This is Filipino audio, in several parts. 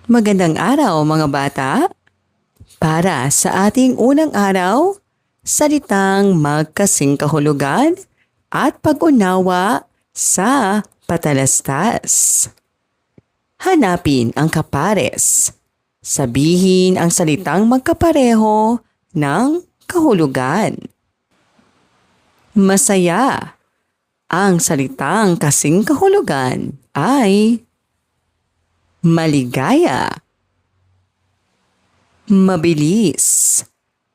Magandang araw mga bata! Para sa ating unang araw, salitang magkasing kahulugan at pag-unawa sa patalastas. Hanapin ang kapares. Sabihin ang salitang magkapareho ng kahulugan. Masaya. Ang salitang kasing kahulugan ay maligaya. Mabilis.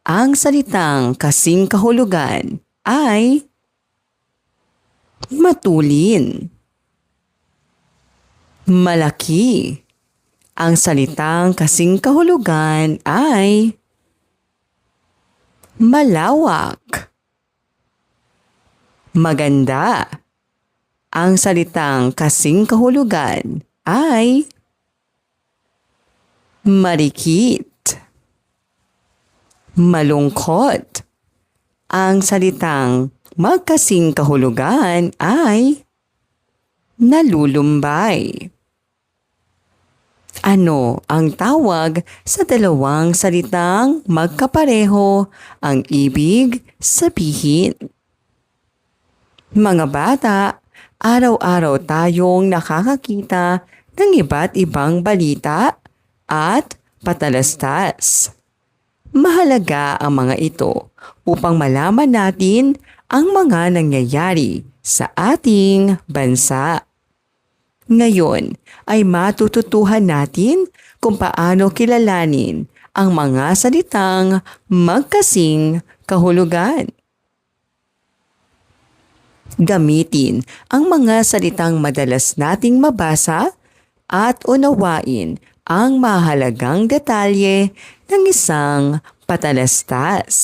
Ang salitang kasing kahulugan ay matulin. Malaki. Ang salitang kasing kahulugan ay malawak. Maganda. Ang salitang kasing kahulugan ay marikit. Malungkot. Ang salitang magkasing kahulugan ay nalulumbay. Ano ang tawag sa dalawang salitang magkapareho ang ibig sabihin? Mga bata, araw-araw tayong nakakakita ng iba't ibang balita at patalastas. Mahalaga ang mga ito upang malaman natin ang mga nangyayari sa ating bansa. Ngayon ay matututuhan natin kung paano kilalanin ang mga salitang magkasing kahulugan. Gamitin ang mga salitang madalas nating mabasa at unawain ang mahalagang detalye ng isang patalastas.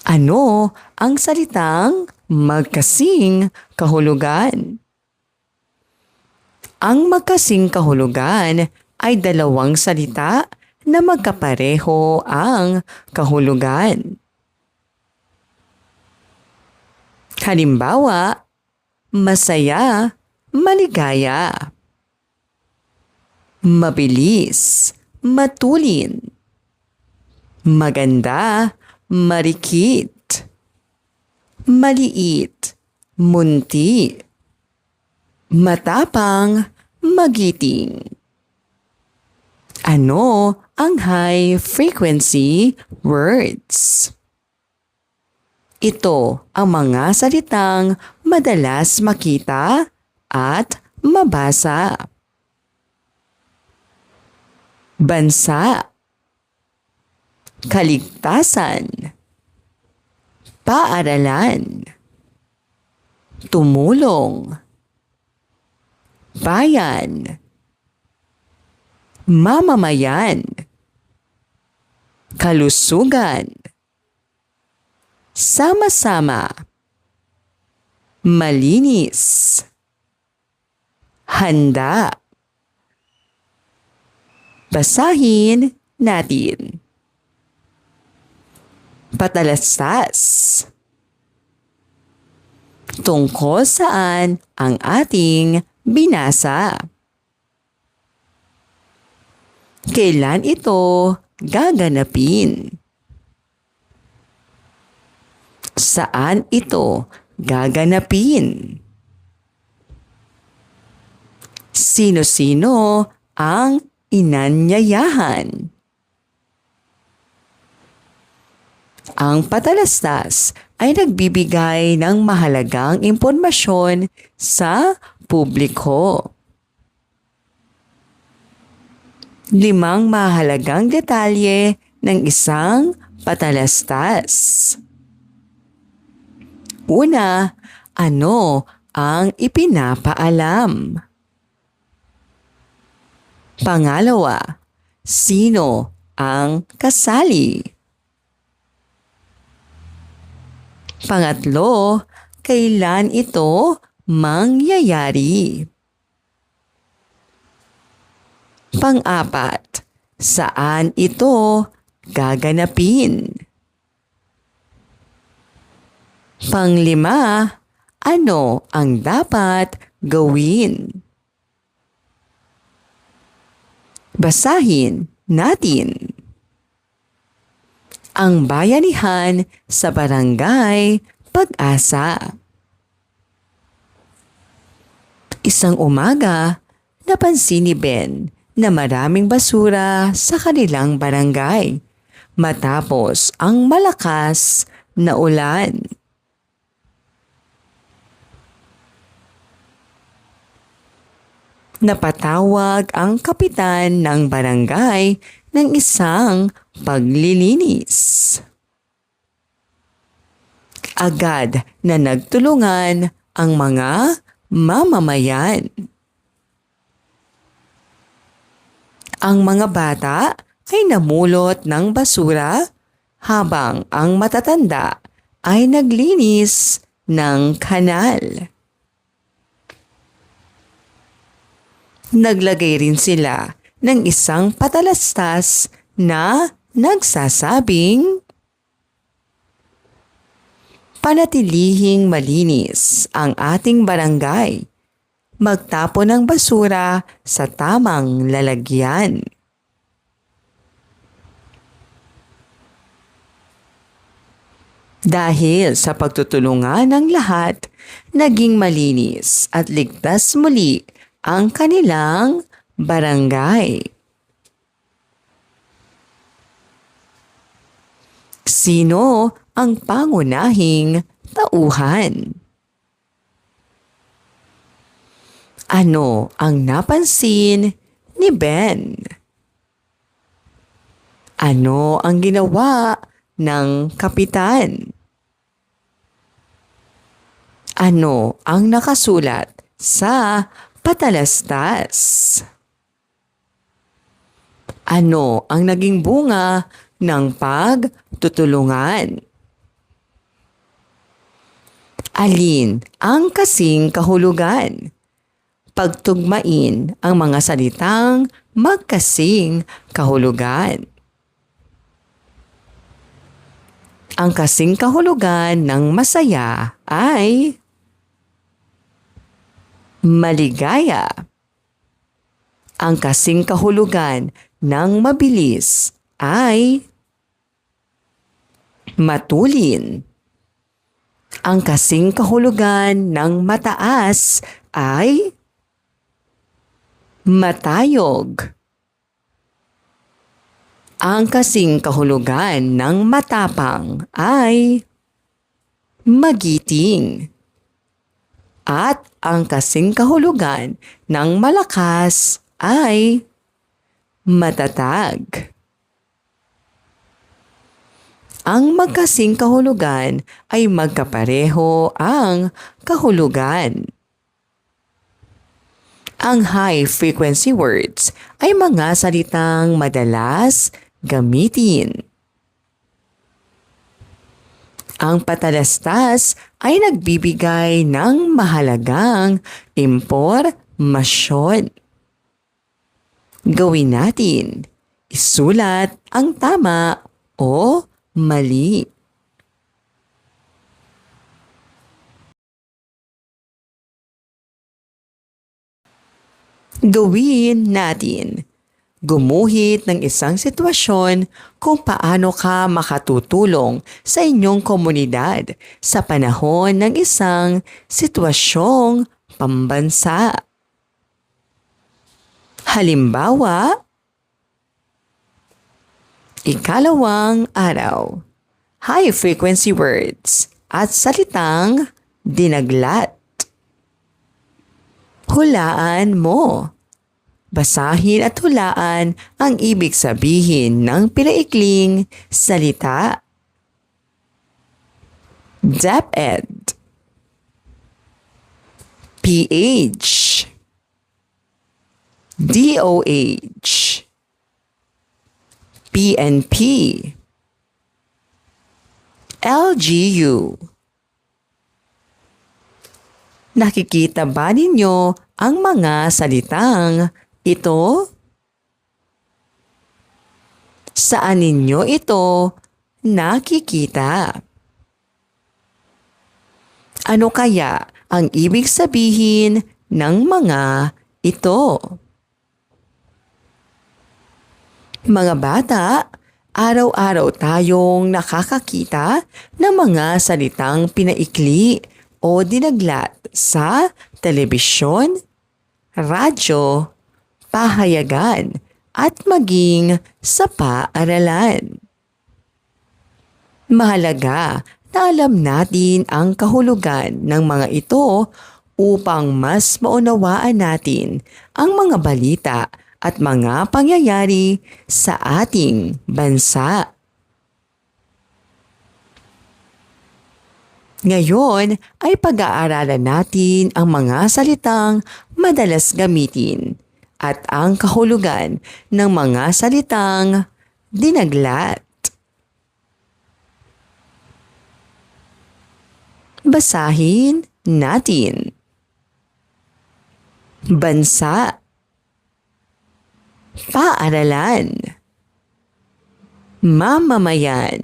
Ano ang salitang magkasing kahulugan? Ang magkasing kahulugan ay dalawang salita na magkapareho ang kahulugan. Halimbawa, masaya, maligaya. Mabilis, matulin. Maganda, marikit. Maliit, munti. Matapang, magiting. Ano ang high frequency words? Ito ang mga salitang madalas makita at mabasa. Bansa. Kaligtasan. Paaralan. Tumulong. Bayan. Mamamayan. Kalusugan. Sama-sama. Malinis. Handa. Basahin natin. Patalastas. Tungkol saan ang ating binasa? Kailan ito gaganapin? Saan ito gaganapin? Sino-sino ang inanyayahan? Ang patalastas ay nagbibigay ng mahalagang impormasyon sa publiko. 5 mahalagang detalye ng isang patalastas. Una, ano ang ipinapaalam? Pangalawa, sino ang kasali? Pangatlo, kailan ito mangyayari? Pang-apat, saan ito gaganapin? Pang-5, ano ang dapat gawin? Basahin natin. Ang bayanihan sa Barangay Pag-asa. Isang umaga, napansin ni Ben na maraming basura sa kanilang barangay matapos ang malakas na ulan. Napatawag ang kapitan ng barangay ng isang paglilinis. Agad na nagtulungan ang mga mamamayan. Ang mga bata ay namulot ng basura habang ang matatanda ay naglinis ng kanal. Naglagay rin sila ng isang patalastas na nagsasabing, "Panatilihing malinis ang ating barangay. Magtapon ng basura sa tamang lalagyan." Dahil sa pagtutulungan ng lahat, naging malinis at ligtas muli ang kanilang barangay. Sino ang pangunahing tauhan? Ano ang napansin ni Ben? Ano ang ginawa ng kapitan? Ano ang nakasulat sa patalastas? Ano ang naging bunga ng pagtutulungan? Alin ang kasing kahulugan? Pagtugmain ang mga salitang magkasing kahulugan. Ang kasing kahulugan ng masaya ay maligaya. Ang kasing kahulugan ng mabilis ay matulin. Ang kasing kahulugan ng mataas ay matayog. Ang kasing kahulugan ng matapang ay magiting. At ang kasing kahulugan ng malakas ay matatag. Ang magkasing kahulugan ay magkapareho ang kahulugan. Ang high-frequency words ay mga salitang madalas gamitin. Ang patalastas ay nagbibigay ng mahalagang impormasyon. Gawin natin. Isulat ang tama o mali. Gawin natin. Gumuhit ng isang sitwasyon kung paano ka makatutulong sa inyong komunidad sa panahon ng isang sitwasyong pambansa. Halimbawa, ikalawang araw, high-frequency words at salitang dinaglat. Hulaan mo. Basahin at hulaan ang ibig sabihin ng pinaikling salita. DepEd, PH, DOH, PNP, LGU. Nakikita ba ninyo ang mga salitang ito? Saan ninyo ito nakikita? Ano kaya ang ibig sabihin ng mga ito. Mga bata, araw-araw tayong nakakakita ng mga salitang pinaikli o dinaglat sa telebisyon, radyo, pahayagan, at maging sa paaralan. Mahalaga na alam natin ang kahulugan ng mga ito upang mas maunawaan natin ang mga balita at mga pangyayari sa ating bansa. Ngayon ay pag-aaralan natin ang mga salitang madalas gamitin at ang kahulugan ng mga salitang dinaglat. Basahin natin. Bansa, paaralan, mamamayan,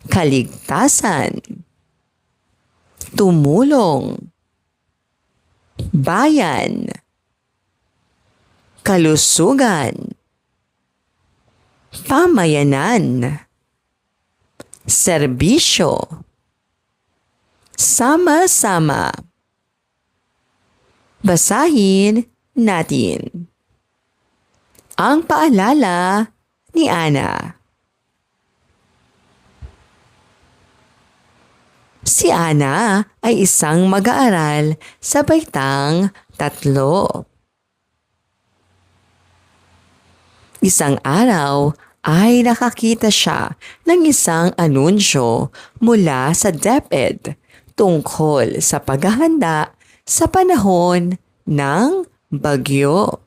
kaligtasan, tumulong, bayan, kalusugan, pamayanan, serbisyo, sama-sama. Basahin natin. Ang paalala ni Ana. Si Ana ay isang mag-aaral sa baitang 3. Isang araw ay nakakita siya ng isang anunsyo mula sa DepEd tungkol sa paghahanda sa panahon ng bagyo.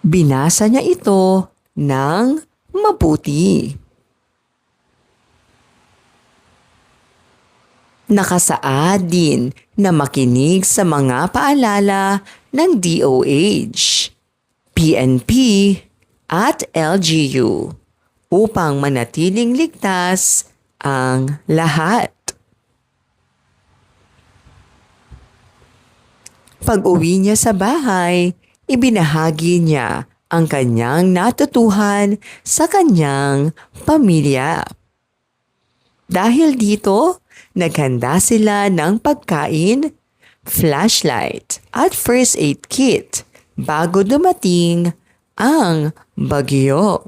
Binasa niya ito ng mabuti. Nakasaad din na makinig sa mga paalala ng DOH, PNP at LGU upang manatiling ligtas ang lahat. Pag-uwi niya sa bahay, ibinahagi niya ang kanyang natutuhan sa kanyang pamilya. Dahil dito, naghanda sila ng pagkain, flashlight at first aid kit bago dumating ang bagyo.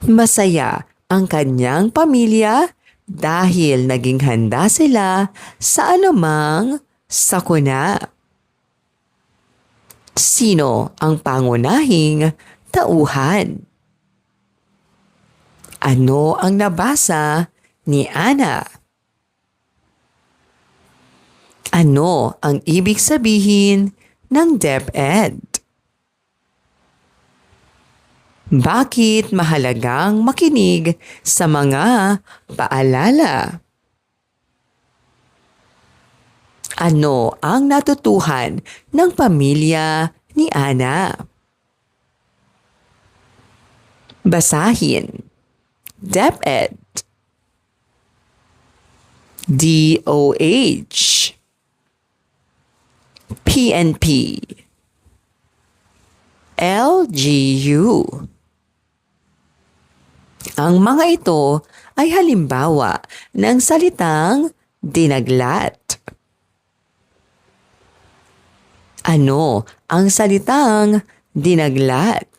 Masaya ang kanyang pamilya dahil naging handa sila sa anumang sakuna. Sino ang pangunahing tauhan? Ano ang nabasa ni Ana? Ano ang ibig sabihin ng DepEd? Bakit mahalagang makinig sa mga paalala? Ano ang natutuhan ng pamilya ni Ana? Basahin. DepEd, DOH, PNP, LGU. Ang mga ito ay halimbawa ng salitang dinaglat. Ano ang salitang dinaglat?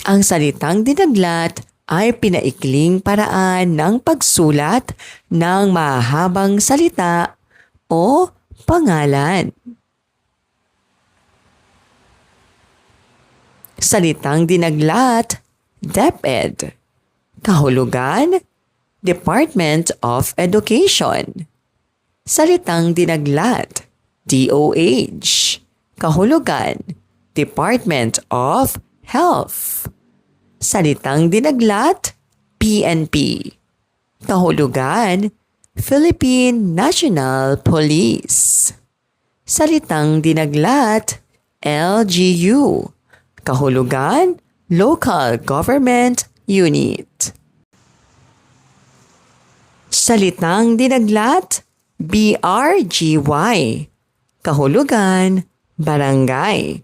Ang salitang dinaglat ay pinaikling paraan ng pagsulat ng mahahabang salita o pangalan. Salitang dinaglat, DepEd. Kahulugan, Department of Education. Salitang dinaglat, DOH. Kahulugan, Department of Health. Salitang dinaglat, PNP. Kahulugan, Philippine National Police. Salitang dinaglat, LGU. Kahulugan, local government unit. Salitang dinaglat, BRGY, kahulugan, barangay.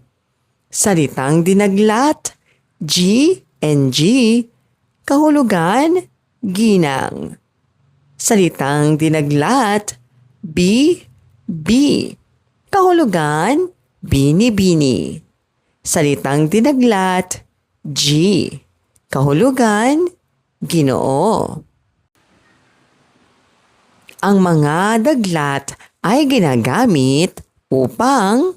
Salitang dinaglat, GNG, kahulugan, ginang. Salitang dinaglat, BB, kahulugan, bini-bini. Salitang dinaglat, G, kahulugan, Ginoo. Ang mga daglat ay ginagamit upang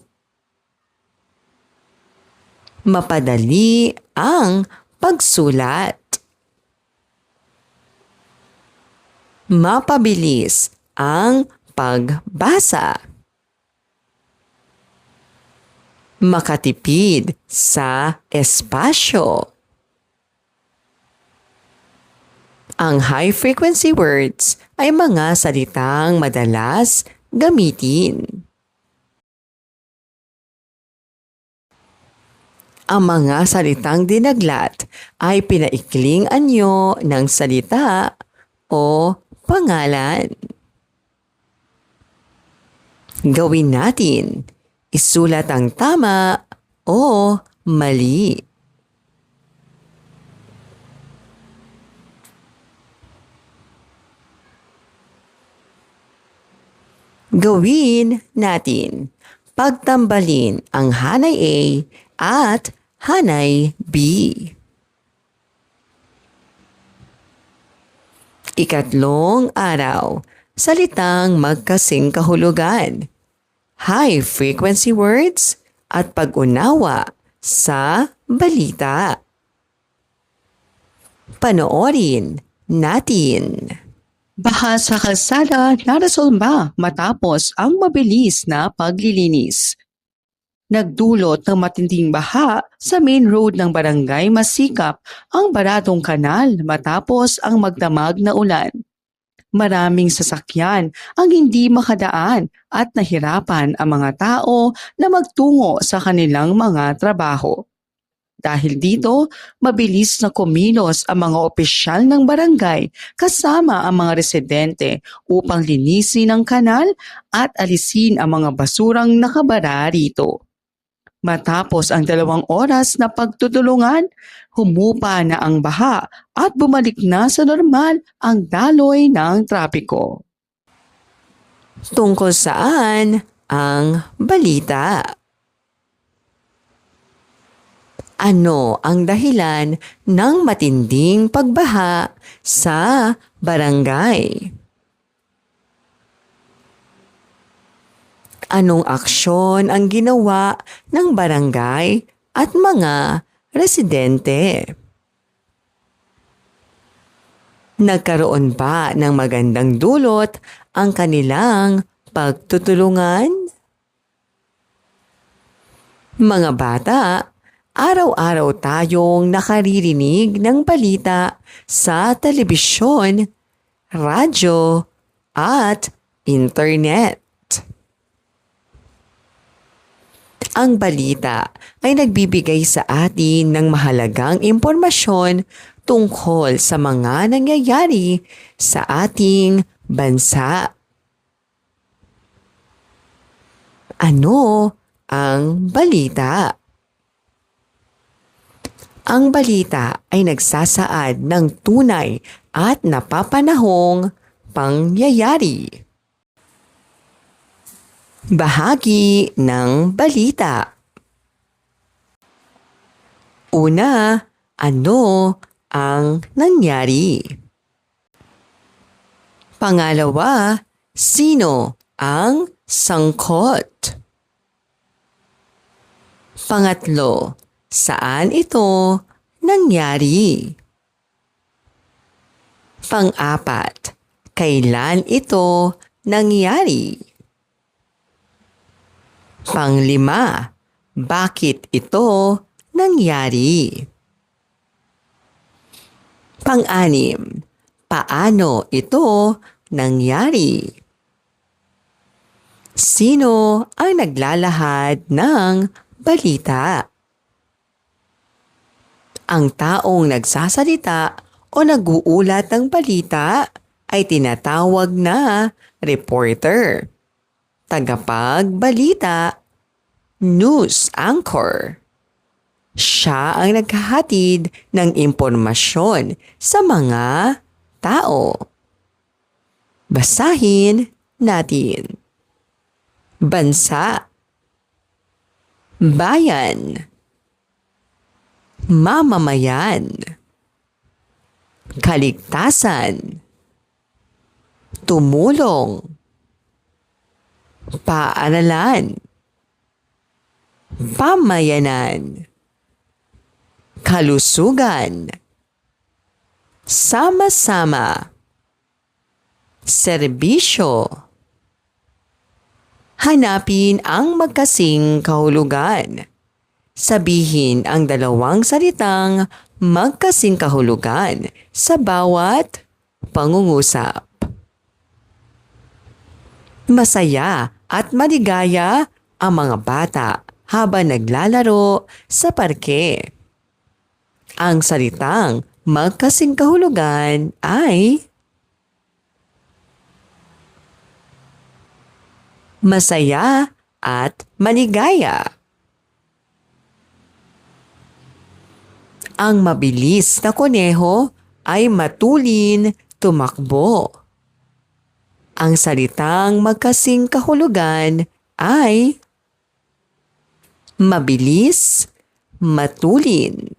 mapadali ang pagsulat, mapabilis ang pagbasa, makatipid sa espasyo. Ang high-frequency words ay mga salitang madalas gamitin. Ang mga salitang dinaglat ay pinaikling anyo ng salita o pangalan. Gawin natin. Isulat ang tama o mali. Gawin natin. Pagtambalin ang hanay A at hanay B. Ikatlong araw, salitang magkasing kahulugan, high frequency words at pag-unawa sa balita. Panoorin natin. Baha sa kalsada narasolba matapos ang mabilis na paglilinis. Nagdulot ng matinding baha sa main road ng barangay Masikap ang baradong kanal matapos ang magdamag na ulan. Maraming sasakyan ang hindi makadaan at nahirapan ang mga tao na magtungo sa kanilang mga trabaho. Dahil dito, mabilis na kumilos ang mga opisyal ng barangay kasama ang mga residente upang linisin ang kanal at alisin ang mga basurang nakabara rito. Matapos ang 2 oras na pagtutulungan, humupa na ang baha at bumalik na sa normal ang daloy ng trapiko. Tungkol saan ang balita? Ano ang dahilan ng matinding pagbaha sa barangay? Anong aksyon ang ginawa ng barangay at mga residente? Nagkaroon ba ng magandang dulot ang kanilang pagtutulungan? Mga bata, araw-araw tayong nakaririnig ng balita sa telebisyon, radyo, at internet. Ang balita ay nagbibigay sa atin ng mahalagang impormasyon tungkol sa mga nangyayari sa ating bansa. Ano ang balita? Ang balita ay nagsasaad ng tunay at napapanahong pangyayari. Bahagi ng balita. Una, ano ang nangyari? Pangalawa, sino ang sangkot? Pangatlo, saan ito nangyari? Pang-apat, kailan ito nangyari? Pang-5, bakit ito nangyari? Pang-6, paano ito nangyari? Sino ang naglalahad ng balita? Ang taong nagsasalita o nag-uulat ng balita ay tinatawag na reporter, tagapagbalita, news anchor. Siya ang naghahatid ng impormasyon sa mga tao. Basahin natin. Bansa, bayan, mamamayan, kaligtasan, tumulong, paaralan, pamayanan, kalusugan, sama-sama, serbisyo. Hanapin ang magkasing kahulugan. Sabihin ang dalawang salitang magkasing kahulugan sa bawat pangungusap. Masaya at maligaya ang mga bata habang naglalaro sa parke. Ang salitang magkasing kahulugan ay masaya at maligaya. Ang mabilis na kuneho ay matulin tumakbo. Ang salitang magkasing kahulugan ay mabilis, matulin.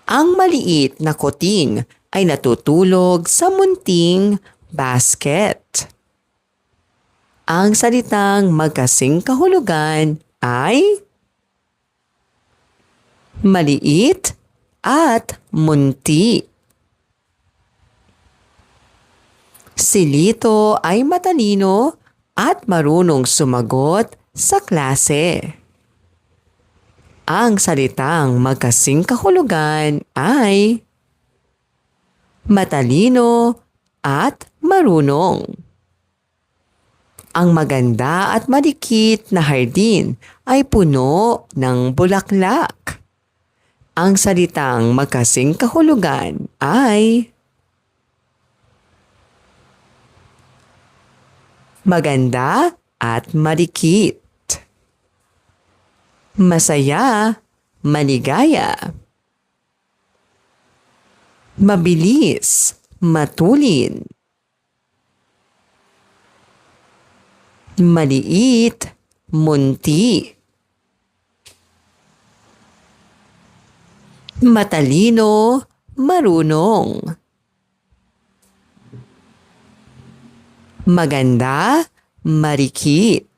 Ang maliit na kuting ay natutulog sa munting basket. Ang salitang magkasing kahulugan ay maliit at munti. Si Lito ay matalino at marunong sumagot sa klase. Ang salitang magkasing kahulugan ay matalino at marunong. Ang maganda at madikit na hardin ay puno ng bulaklak. Ang salitang magkasing kahulugan ay maganda at madikit. Masaya, maligaya. Mabilis, matulin. Maliit, munti. Matalino, marunong. Maganda, marikit.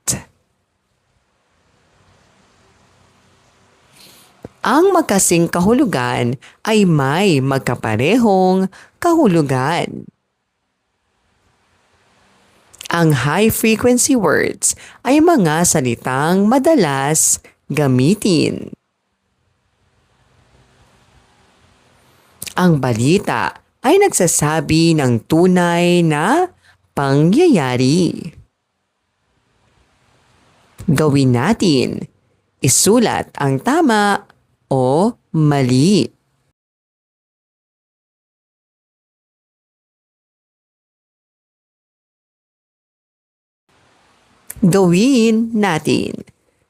Ang magkasing kahulugan ay may magkaparehong kahulugan. Ang high-frequency words ay mga salitang madalas gamitin. Ang balita ay nagsasabi ng tunay na pangyayari. Gawin natin. Isulat ang tama o mali. Gawin natin.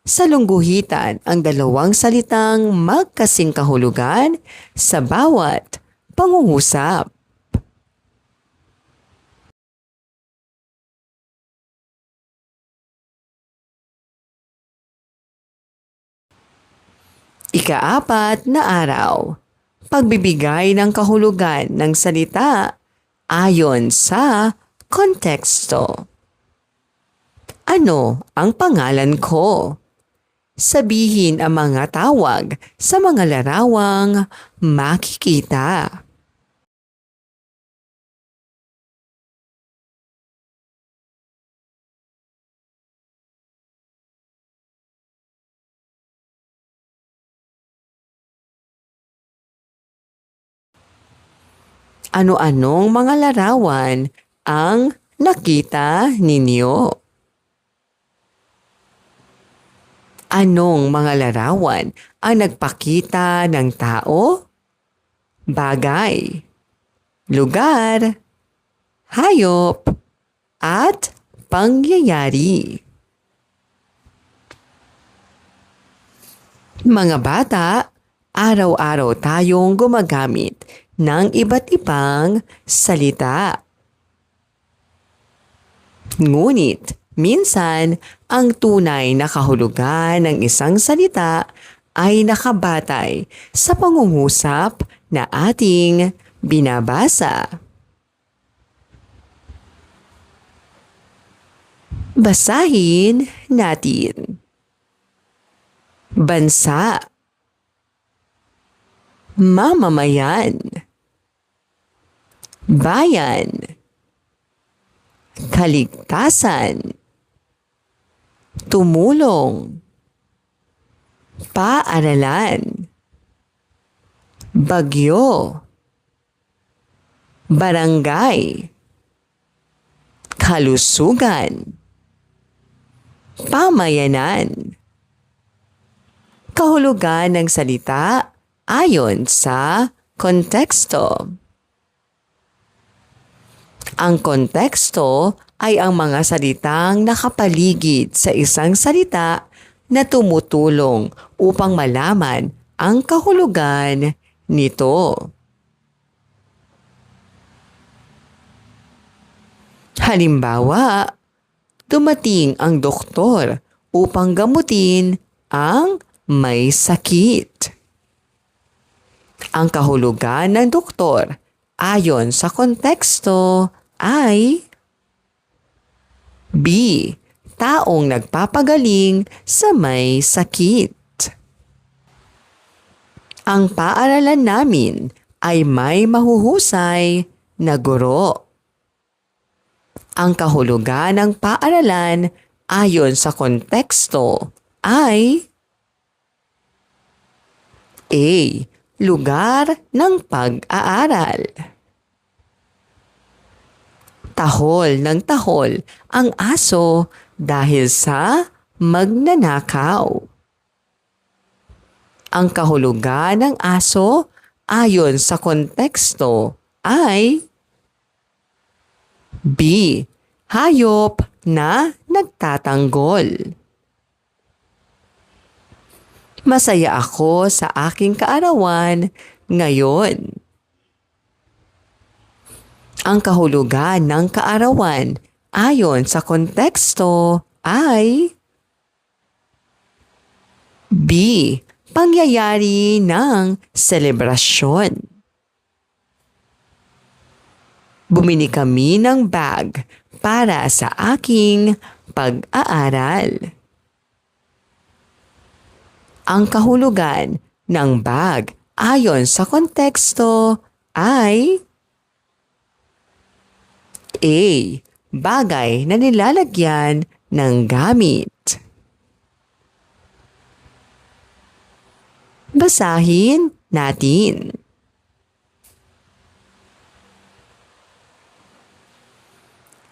Salungguhitan ang dalawang salitang magkasing kahulugan sa bawat pangungusap. Ika-4 na araw. Pagbibigay ng kahulugan ng salita ayon sa konteksto. Ano ang pangalan ko? Sabihin ang mga tawag sa mga larawang makikita. Ano-anong mga larawan ang nakita ninyo? Anong mga larawan ang nagpakita ng tao, bagay, lugar, hayop, at pangyayari? Mga bata, araw-araw tayong gumagamit ng iba't ibang salita. Ngunit, minsan, ang tunay na kahulugan ng isang salita ay nakabatay sa pangungusap na ating binabasa. Basahin natin. Bansa, mamamayan, bayan, kaligtasan, tumulong, paaralan, bagyo, barangay, kalusugan, pamayanan. Kahulugan ng salita ayon sa konteksto. Ang konteksto ay ang mga salitang nakapaligid sa isang salita na tumutulong upang malaman ang kahulugan nito. Halimbawa, dumating ang doktor upang gamutin ang may sakit. Ang kahulugan ng doktor ayon sa konteksto ay B. Taong nagpapagaling sa may sakit. Ang paaralan namin ay may mahuhusay na guro. Ang kahulugan ng paaralan ayon sa konteksto ay A. Lugar ng pag-aaral. Tahol ng tahol ang aso dahil sa magnanakaw. Ang kahulugan ng aso ayon sa konteksto ay B. Hayop na nagtatanggol. Masaya ako sa aking kaarawan ngayon. Ang kahulugan ng kaarawan ayon sa konteksto ay B. Pangyayari ng selebrasyon. Bumili kami ng bag para sa aking pag-aaral. Ang kahulugan ng bag ayon sa konteksto ay A. Bagay na nilalagyan ng gamit. Basahin natin.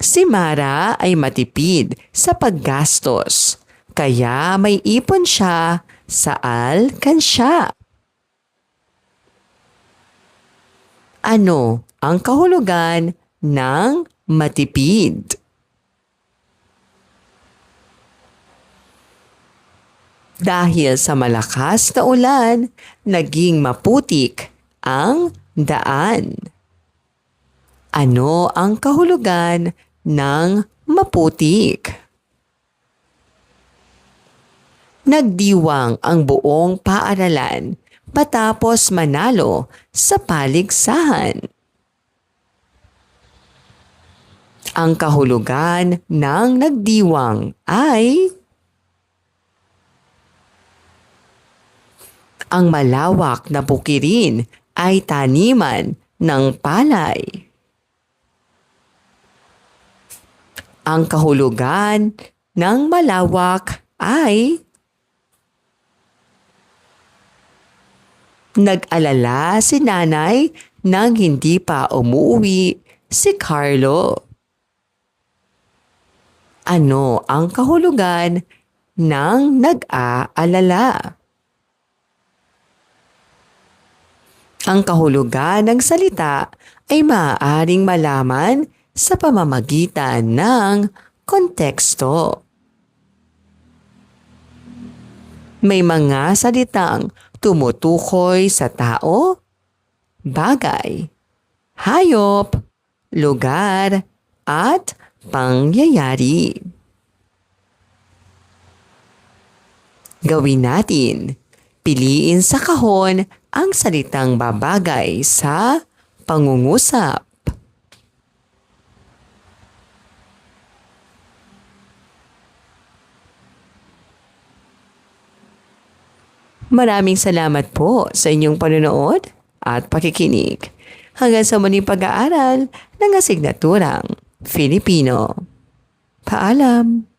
Si Mara ay matipid sa paggastos, kaya may ipon siya sa alkansya. Ano ang kahulugan ng matipid? Dahil sa malakas na ulan, naging maputik ang daan. Ano ang kahulugan ng maputik? Nagdiwang ang buong paaralan matapos manalo sa paligsahan. Ang kahulugan ng nagdiwang ay ang malawak na bukirin ay taniman ng palay. Ang kahulugan ng malawak ay nag-alala si nanay nang hindi pa umuwi si Carlo. Ano ang kahulugan ng nag-aalala. Ang kahulugan ng salita ay maaaring malaman sa pamamagitan ng konteksto. May mga salitang tumutukoy sa tao, bagay, hayop, lugar, at pangyayari. Gawin natin. Piliin sa kahon ang salitang babagay sa pangungusap. Maraming salamat po sa inyong panonood at pakikinig. Hanggang sa muling pag-aaral ng asignaturang Filipino. Paalam!